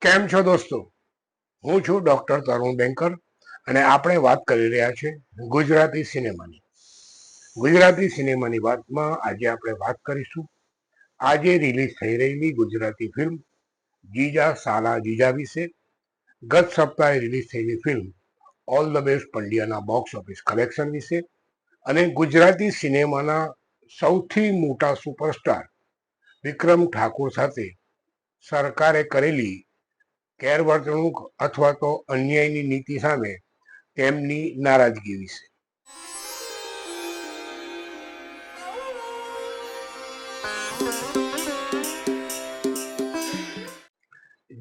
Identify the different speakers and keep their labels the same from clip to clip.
Speaker 1: કેમ છો દોસ્તો? હું છું ડોક્ટર તરુણ બેંકર અને આપણે વાત કરી રહ્યા છે ગુજરાતી સિનેમાની. ગુજરાતી સિનેમાની વાતમાં આજે આપણે વાત કરીશું આજે રિલીઝ થઈ રહેલી ગુજરાતી ફિલ્મ જીજા સાલા જીજા વિશે. ગત સપ્તાહે રિલીઝ થયેલી ફિલ્મ ઓલ ધ બેસ્ટ પંડ્યાના બોક્સ ઓફિસ કલેક્શન વિશે અને ગુજરાતી સિનેમાના સૌથી મોટા સુપરસ્ટાર વિક્રમ ઠાકોર સાથે સરકારે કરેલી ગેરવર્તણૂક અથવા તો અન્યાયની નીતિ સામે તેમની નારાજગી વિશે.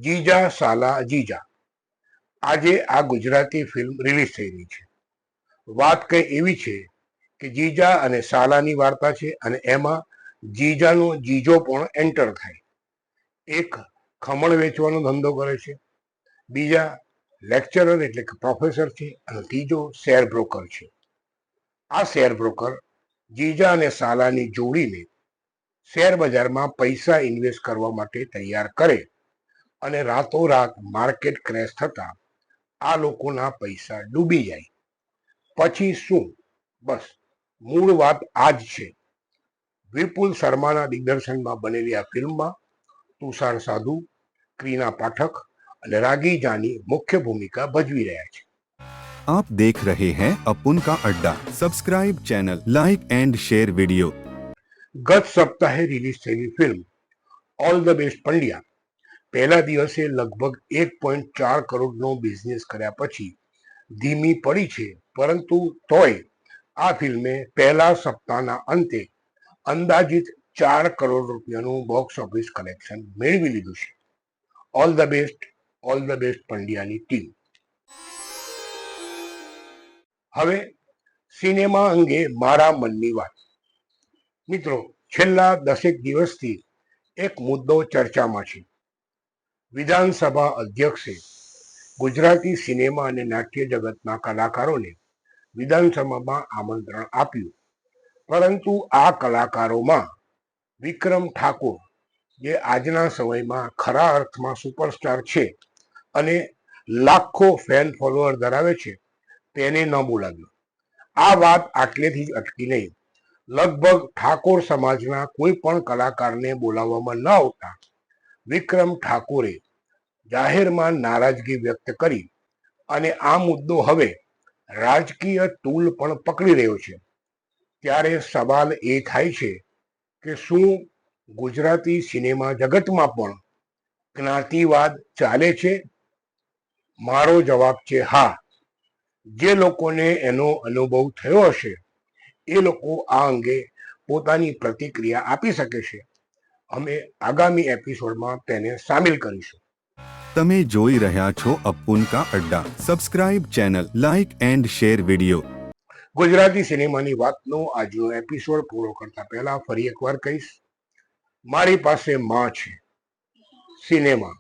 Speaker 1: જીજા સાલા જીજા આજે આ ગુજરાતી ફિલ્મ રિલીઝ થઈ રહી છે. વાત કઈ એવી છે કે જીજા અને સાલાની વાર્તા છે અને એમાં જીજાનો જીજો પણ એન્ટર થાય. એક ખમણ વેચવાનો ધંધો કરે છે, બીજા લેક્ચરર એટલે કે પ્રોફેસર છે અને ત્રીજો શેર બ્રોકર છે. આ શેર બ્રોકર જીજા અને સાલાની જોડીને શેર બજારમાં પૈસા ઇન્વેસ્ટ કરવા માટે તૈયાર કરે અને રાતોરાત માર્કેટ ક્રેશ થતા આ લોકોના પૈસા ડૂબી જાય. પછી શું? બસ મૂળ વાત આ જ છે. વિપુલ શર્માના દિગ્દર્શનમાં બનેલી આ ફિલ્મમાં તુષાર સાધુ, ક્રીના પાઠક અને રાગી જાની મુખ્ય ભૂમિકા ભજવી રહ્યા છે.
Speaker 2: आप देख रहे हैं अपुन का अड्डा। Subscribe channel, like and share video.
Speaker 1: ગત સપ્તાહે રિલીઝ થયેલી film all the best Pandya પહેલા દિવસે લગભગ 1.4 કરોડનો બિઝનેસ કર્યા પછી ધીમી પડી છે, પરંતુ તોય આ ફિલ્મે પહેલા સપ્તાહના અંતે અંદાજિત 4 કરોડ રૂપિયાનું બોક્સ ઓફિસ કલેક્શન મેળવી લીધું છે. ઓલ ધ બેસ્ટ પંડ્યાની ટીમ. હવે સિનેમા અંગે મારા મનની વાત. મિત્રો, છેલ્લા 10 દિવસથી એક મુદ્દો ચર્ચામાં છે. વિધાનસભા અધ્યક્ષે ગુજરાતી સિનેમા અને નાટ્ય જગતના કલાકારોને વિધાનસભામાં આમંત્રણ આપ્યું, પરંતુ આ કલાકારોમાં વિક્રમ ઠાકોર, જે આજના સમયમાં ખરા અર્થમાં સુપરસ્ટાર છે અને લાખો ફેન ફોલોઅર ધરાવે છે, તેને ન બોલાવ્યો. આ વાત આટલેથી જ અટકી નહીં. લગભગ ઠાકોર સમાજના કોઈ પણ કલાકારને બોલાવવામાં ન આવતા વિક્રમ ઠાકોરે જાહેરમાં નારાજગી વ્યક્ત કરી અને આ મુદ્દો હવે રાજકીય તૂલ પણ પકડી રહ્યો છે. ત્યારે સવાલ એ થાય છે કે શું ગુજરાતી સિનેમા જગતમાં પણ જ્ઞાતિવાદ ચાલે છે? મારો જવાબ છે હા. જે લોકોને એનો અનુભવ થયો હશે એ લોકો આ અંગે પોતાની પ્રતિક્રિયા આપી શકે છે. અમે આગામી એપિસોડમાં તેને સામેલ કરીશું.
Speaker 2: તમે જોઈ રહ્યા છો Apun ka Adda. Subscribe channel, like and share video.
Speaker 1: Gujarati સિનેમાની વાતનો આજનો એપિસોડ પૂરો કરતા પહેલા ફરી એકવાર કહીશ, મારી પાસે માં છે સિનેમા.